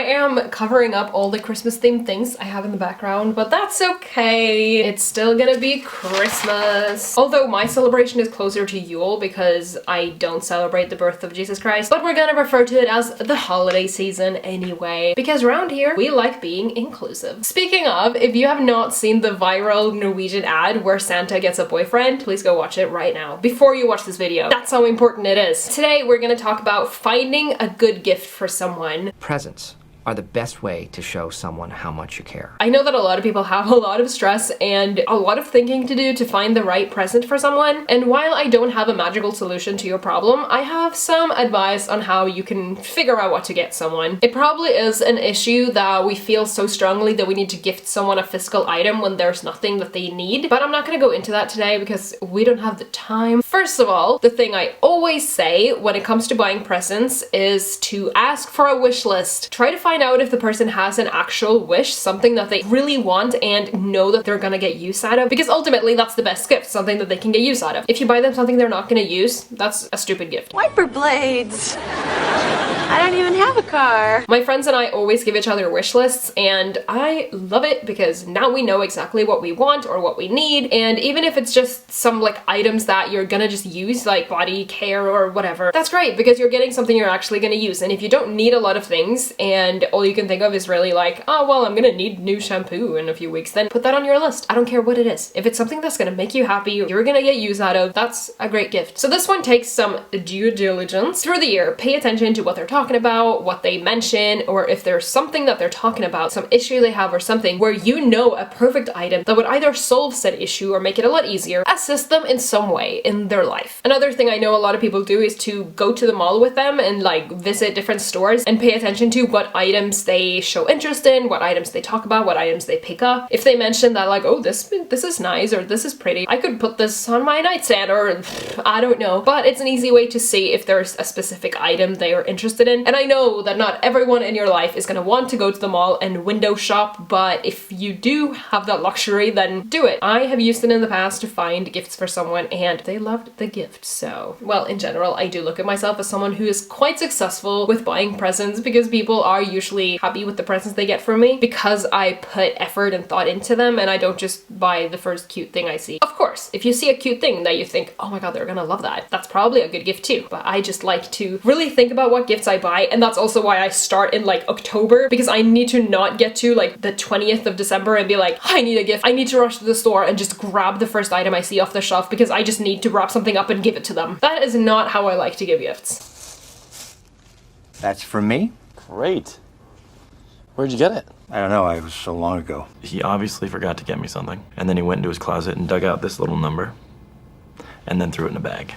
am covering up all the Christmas themed things I have in the background, but that's okay. It's still gonna be Christmas. Although my celebration is closer to Yule because I don't celebrate the birth of Jesus Christ, but we're gonna refer to it as the holiday season anyway, because around here we like being inclusive. Speaking of, if you have not seen the viral Norwegian ad where Santa gets a boyfriend, please go watch it right now before you watch this video. That's how important it is. Today we're gonna talk about finding a good gift for someone. Presents are the best way to show someone how much you care. I know that a lot of people have a lot of stress and a lot of thinking to do to find the right present for someone, and while I don't have a magical solution to your problem, I have some advice on how you can figure out what to get someone. It probably is an issue that we feel so strongly that we need to gift someone a physical item when there's nothing that they need, but I'm not gonna go into that today because we don't have the time. First of all, the thing I always say when it comes to buying presents is to ask for a wish list. Try to find out if the person has an actual wish, something that they really want and know that they're gonna get use out of, because ultimately that's the best gift, something that they can get use out of. If you buy them something they're not gonna use, that's a stupid gift. Wiper blades! I don't even have a car. My friends and I always give each other wish lists, and I love it because now we know exactly what we want or what we need, and even if it's just some like items that you're gonna just use, like body care or whatever, that's great because you're getting something you're actually gonna use. And if you don't need a lot of things and all you can think of is really like, oh well, I'm gonna need new shampoo in a few weeks, then put that on your list. I don't care what it is. If it's something that's gonna make you happy, you're gonna get use out of, that's a great gift. So this one takes some due diligence. Through the year, pay attention to what they're talking about, what they mention, or if there's something that they're talking about, some issue they have or something where you know a perfect item that would either solve said issue or make it a lot easier, assist them in some way in their life. Another thing I know a lot of people do is to go to the mall with them and like visit different stores and pay attention to what items they show interest in, what items they talk about, what items they pick up. If they mention that like, oh, this is nice or this is pretty, I could put this on my nightstand, or I don't know, but it's an easy way to see if there's a specific item they are interested in. And I know that not everyone in your life is gonna want to go to the mall and window shop, but if you do have that luxury, then do it. I have used it in the past to find gifts for someone and they loved the gift. So, well, in general, I do look at myself as someone who is quite successful with buying presents because people are usually happy with the presents they get from me because I put effort and thought into them and I don't just buy the first cute thing I see. Of course, if you see a cute thing that you think, oh my god, they're gonna love that, that's probably a good gift too. But I just like to really think about what gifts I buy, and that's also why I start in like October, because I need to not get to like the 20th of December and be like, I need a gift. I need to rush to the store and just grab the first item I see off the shelf because I just need to wrap something up and give it to them. That is not how I like to give gifts. That's for me? Great. Where'd you get it? I don't know, it was so long ago. He obviously forgot to get me something. And then he went into his closet and dug out this little number. And then threw it in a bag.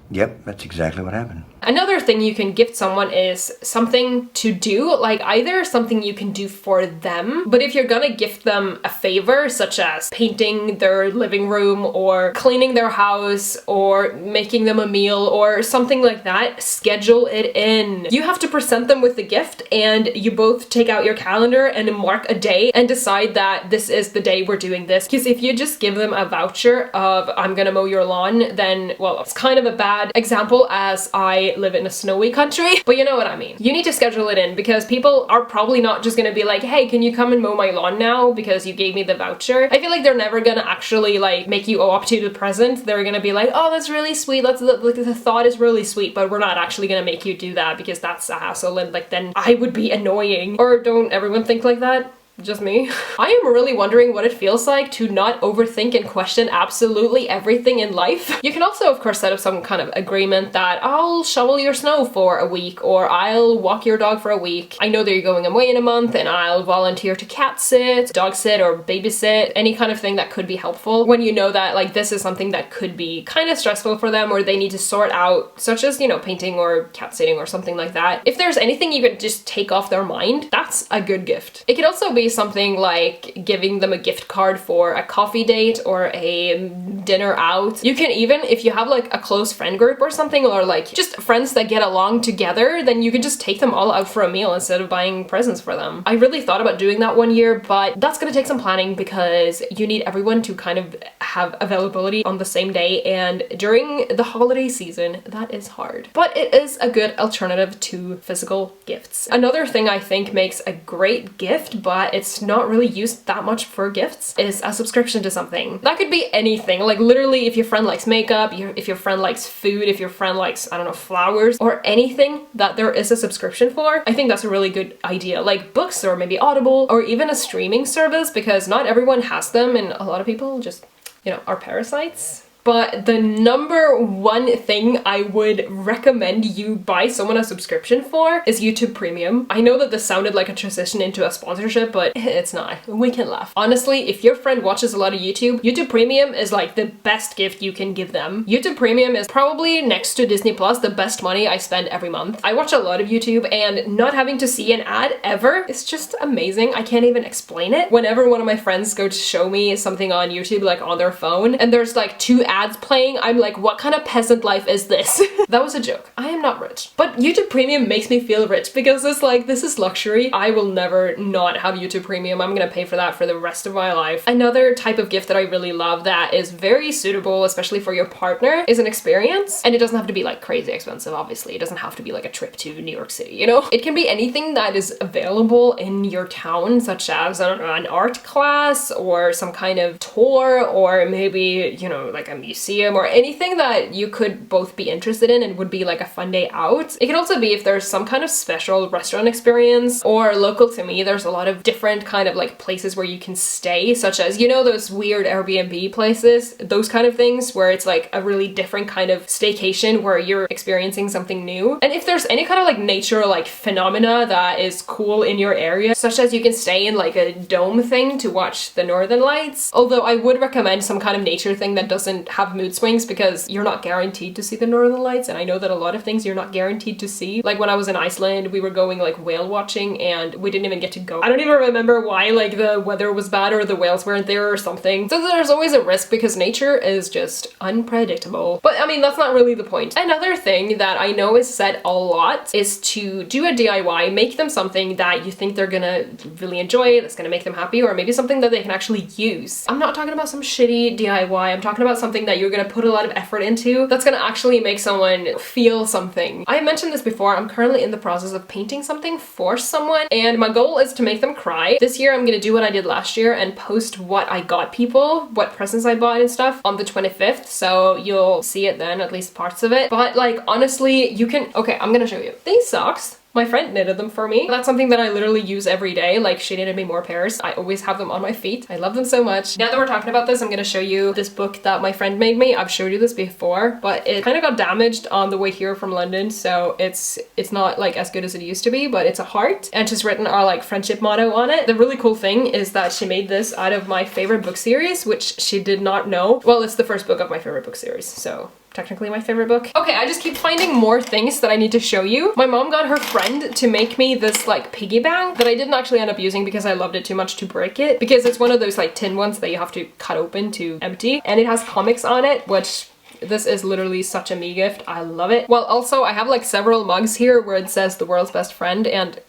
Yep, that's exactly what happened. Another thing you can gift someone is something to do, like either something you can do for them, but if you're gonna gift them a favor, such as painting their living room or cleaning their house or making them a meal or something like that, schedule it in. You have to present them with the gift and you both take out your calendar and mark a day and decide that this is the day we're doing this. Because if you just give them a voucher of I'm gonna mow your lawn, then, well, it's kind of a bad example as I live in a snowy country, but you know what I mean. You need to schedule it in because people are probably not just gonna be like, hey, can you come and mow my lawn now because you gave me the voucher? I feel like they're never gonna actually like make you owe up to the present. They're gonna be like, oh, that's really sweet. The thought is really sweet, but we're not actually gonna make you do that because that's a hassle and like then I would be annoying. Or don't everyone think like that? Just me? I am really wondering what it feels like to not overthink and question absolutely everything in life. You can also, of course, set up some kind of agreement that I'll shovel your snow for a week or I'll walk your dog for a week. I know that you're going away in a month and I'll volunteer to cat sit, dog sit, or babysit, any kind of thing that could be helpful when you know that like this is something that could be kind of stressful for them or they need to sort out, such as, you know, painting or cat sitting or something like that. If there's anything you could just take off their mind, that's a good gift. It could also be something like giving them a gift card for a coffee date or a dinner out. You can even, if you have like a close friend group or something, or like just friends that get along together, then you can just take them all out for a meal instead of buying presents for them. I really thought about doing that one year, but that's gonna take some planning because you need everyone to kind of have availability on the same day, and during the holiday season, that is hard. But it is a good alternative to physical gifts. Another thing I think makes makes a great gift, but it's not really used that much for gifts, is a subscription to something. That could be anything, like literally if your friend likes makeup, if your friend likes food, if your friend likes, I don't know, flowers, or anything that there is a subscription for. I think that's a really good idea, like books or maybe Audible or even a streaming service, because not everyone has them and a lot of people just, you know, are parasites. But the number one thing I would recommend you buy someone a subscription for is YouTube Premium. I know that this sounded like a transition into a sponsorship, but it's not. We can laugh. Honestly, if your friend watches a lot of YouTube, YouTube Premium is like the best gift you can give them. YouTube Premium is probably, next to Disney Plus, the best money I spend every month. I watch a lot of YouTube and not having to see an ad ever is just amazing. I can't even explain it. Whenever one of my friends go to show me something on YouTube, like on their phone, and there's like 2 ads playing, I'm like, what kind of peasant life is this? That was a joke. I am not rich. But YouTube Premium makes me feel rich because it's like, this is luxury. I will never not have YouTube Premium. I'm gonna pay for that for the rest of my life. Another type of gift that I really love that is very suitable, especially for your partner, is an experience. And it doesn't have to be like crazy expensive, obviously. It doesn't have to be like a trip to New York City, you know? It can be anything that is available in your town, such as, I don't know, an art class or some kind of tour, or maybe, you know, like a museum, or anything that you could both be interested in and would be like a fun day out. It could also be if there's some kind of special restaurant experience, or local to me, there's a lot of different kind of like places where you can stay, such as, you know, those weird Airbnb places, those kind of things where it's like a really different kind of staycation where you're experiencing something new. And if there's any kind of like nature like phenomena that is cool in your area, such as you can stay in like a dome thing to watch the northern lights, although I would recommend some kind of nature thing that doesn't have mood swings, because you're not guaranteed to see the northern lights, and I know that a lot of things you're not guaranteed to see. Like when I was in Iceland, we were going like whale watching and we didn't even get to go. I don't even remember why, like the weather was bad or the whales weren't there or something. So there's always a risk because nature is just unpredictable. But I mean, that's not really the point. Another thing that I know is said a lot is to do a DIY, make them something that you think they're gonna really enjoy, that's gonna make them happy, or maybe something that they can actually use. I'm not talking about some shitty DIY, I'm talking about something that you're gonna put a lot of effort into that's gonna actually make someone feel something. I mentioned this before, I'm currently in the process of painting something for someone and my goal is to make them cry. This year I'm gonna do what I did last year and post what I got people, what presents I bought and stuff on the 25th, so you'll see it then, at least parts of it. But like honestly, you can, okay, I'm gonna show you. These socks, my friend knitted them for me. That's something that I literally use every day. Like she knitted me more pairs. I always have them on my feet. I love them so much. Now that we're talking about this, I'm gonna show you this book that my friend made me. I've showed you this before, but it kind of got damaged on the way here from London, so it's not like as good as it used to be, but it's a heart and she's written our like friendship motto on it. The really cool thing is that she made this out of my favorite book series, which she did not know. Well, it's the first book of my favorite book series, so technically my favorite book. Okay, I just keep finding more things that I need to show you. My mom got her friend to make me this like piggy bank that I didn't actually end up using because I loved it too much to break it, because it's one of those like tin ones that you have to cut open to empty, and it has comics on it, which this is literally such a me gift. I love it. Well, also I have like several mugs here where it says the world's best friend, and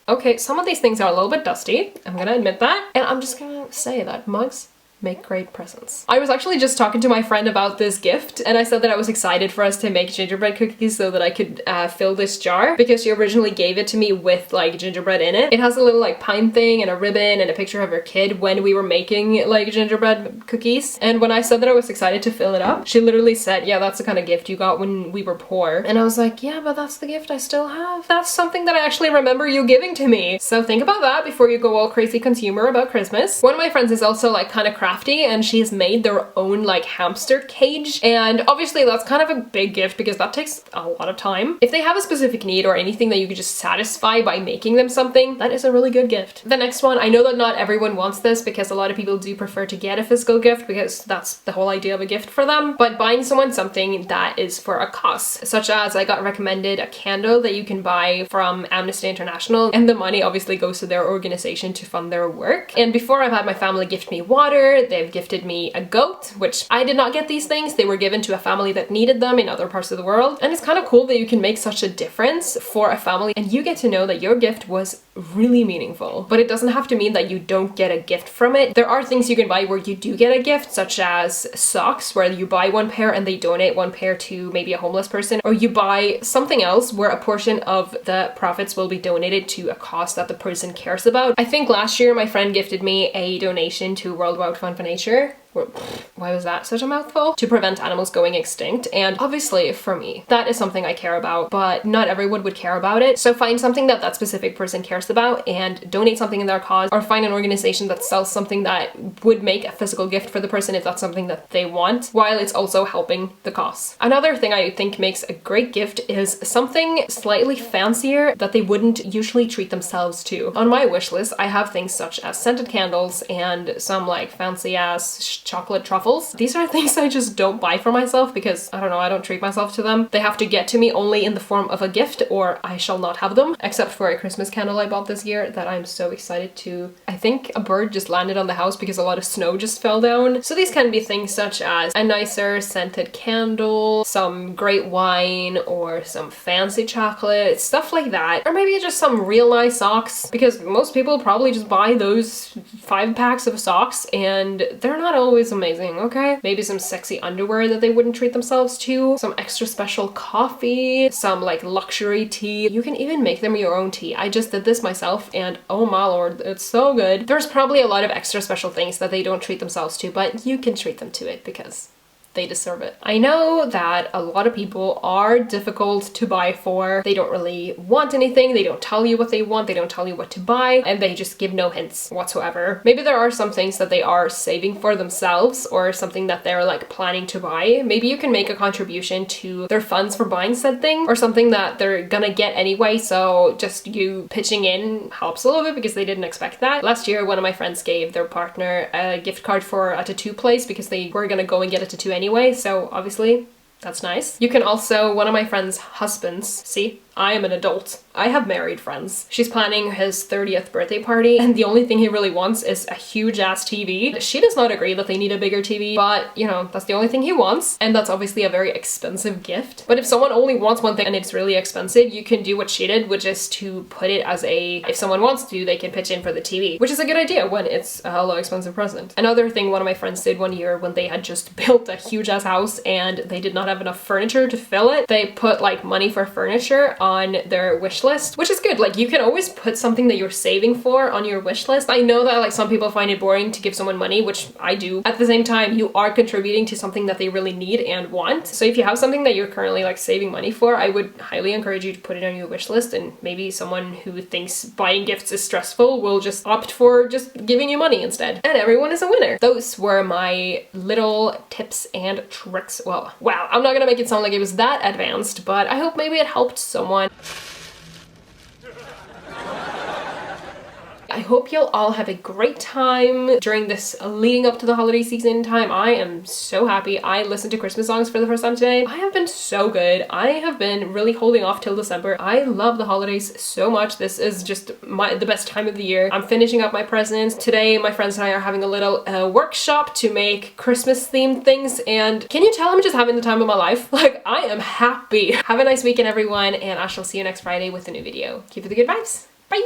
okay, some of these things are a little bit dusty, I'm gonna admit that, and I'm just gonna say that mugs make great presents. I was actually just talking to my friend about this gift and I said that I was excited for us to make gingerbread cookies so that I could fill this jar, because she originally gave it to me with like gingerbread in it. It has a little like pine thing and a ribbon and a picture of her kid when we were making like gingerbread cookies, and when I said that I was excited to fill it up, she literally said, yeah, that's the kind of gift you got when we were poor. And I was like, yeah, but that's the gift I still have. That's something that I actually remember you giving to me. So think about that before you go all crazy consumer about Christmas. One of my friends is also like kind of crafty, and she's made their own like hamster cage, and obviously that's kind of a big gift because that takes a lot of time. If they have a specific need or anything that you could just satisfy by making them something, that is a really good gift. The next one, I know that not everyone wants this because a lot of people do prefer to get a physical gift because that's the whole idea of a gift for them, but buying someone something that is for a cause, such as I got recommended a candle that you can buy from Amnesty International, and the money obviously goes to their organization to fund their work. And before, I've had my family gift me water, year they've gifted me a goat, which I did not get these things. They were given to a family that needed them in other parts of the world. And it's kind of cool that you can make such a difference for a family and you get to know that your gift was really meaningful. But it doesn't have to mean that you don't get a gift from it. There are things you can buy where you do get a gift, such as socks, where you buy one pair and they donate one pair to maybe a homeless person, or you buy something else where a portion of the profits will be donated to a cause that the person cares about. I think last year my friend gifted me a donation to World Wide Fund for Nature. Why was that such a mouthful? To prevent animals going extinct. And obviously for me, that is something I care about, but not everyone would care about it. So find something that that specific person cares about and donate something in their cause, or find an organization that sells something that would make a physical gift for the person if that's something that they want, while it's also helping the cause. Another thing I think makes a great gift is something slightly fancier that they wouldn't usually treat themselves to. On my wish list, I have things such as scented candles and some like fancy ass chocolate truffles. These are things I just don't buy for myself because, I don't know, I don't treat myself to them. They have to get to me only in the form of a gift or I shall not have them, except for a Christmas candle I bought this year that I'm so excited to. I think a bird just landed on the house because a lot of snow just fell down. So these can be things such as a nicer scented candle, some great wine, or some fancy chocolate, stuff like that. Or maybe just some real nice socks, because most people probably just buy those 5 packs of socks and they're not always amazing, okay? Maybe some sexy underwear that they wouldn't treat themselves to, some extra special coffee, some like luxury tea. You can even make them your own tea. I just did this myself and oh my lord, it's so good. There's probably a lot of extra special things that they don't treat themselves to, but you can treat them to it because they deserve it. I know that a lot of people are difficult to buy for. They don't really want anything. They don't tell you what they want. They don't tell you what to buy, and they just give no hints whatsoever. Maybe there are some things that they are saving for themselves or something that they're like planning to buy. Maybe you can make a contribution to their funds for buying said thing, or something that they're gonna get anyway, so just you pitching in helps a little bit because they didn't expect that. Last year, one of my friends gave their partner a gift card for a tattoo place because they were gonna go and get a tattoo anyway, so obviously that's nice. You can also, one of my friend's husbands, see, I am an adult. I have married friends. She's planning his 30th birthday party and the only thing he really wants is a huge ass TV. She does not agree that they need a bigger TV, but you know, that's the only thing he wants, and that's obviously a very expensive gift. But if someone only wants one thing and it's really expensive, you can do what she did, which is to put it as a, if someone wants to, they can pitch in for the TV, which is a good idea when it's a hella expensive present. Another thing one of my friends did one year when they had just built a huge ass house and they did not have enough furniture to fill it, they put like money for furniture on their wish list, which is good. Like you can always put something that you're saving for on your wish list. I know that like some people find it boring to give someone money, which I do. At the same time, you are contributing to something that they really need and want. So if you have something that you're currently like saving money for, I would highly encourage you to put it on your wish list, and maybe someone who thinks buying gifts is stressful will just opt for just giving you money instead. And everyone is a winner. Those were my little tips and tricks. Well, wow, I'm not gonna make it sound like it was that advanced, but I hope maybe it helped someone. I hope you'll all have a great time during this leading up to the holiday season time. I am so happy. I listened to Christmas songs for the first time today. I have been so good. I have been really holding off till December. I love the holidays so much. This is just the best time of the year. I'm finishing up my presents. Today, my friends and I are having a little workshop to make Christmas themed things, and can you tell I'm just having the time of my life? Like, I am happy. Have a nice weekend, everyone, and I shall see you next Friday with a new video. Keep it the good vibes. Bye!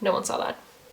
No one saw that.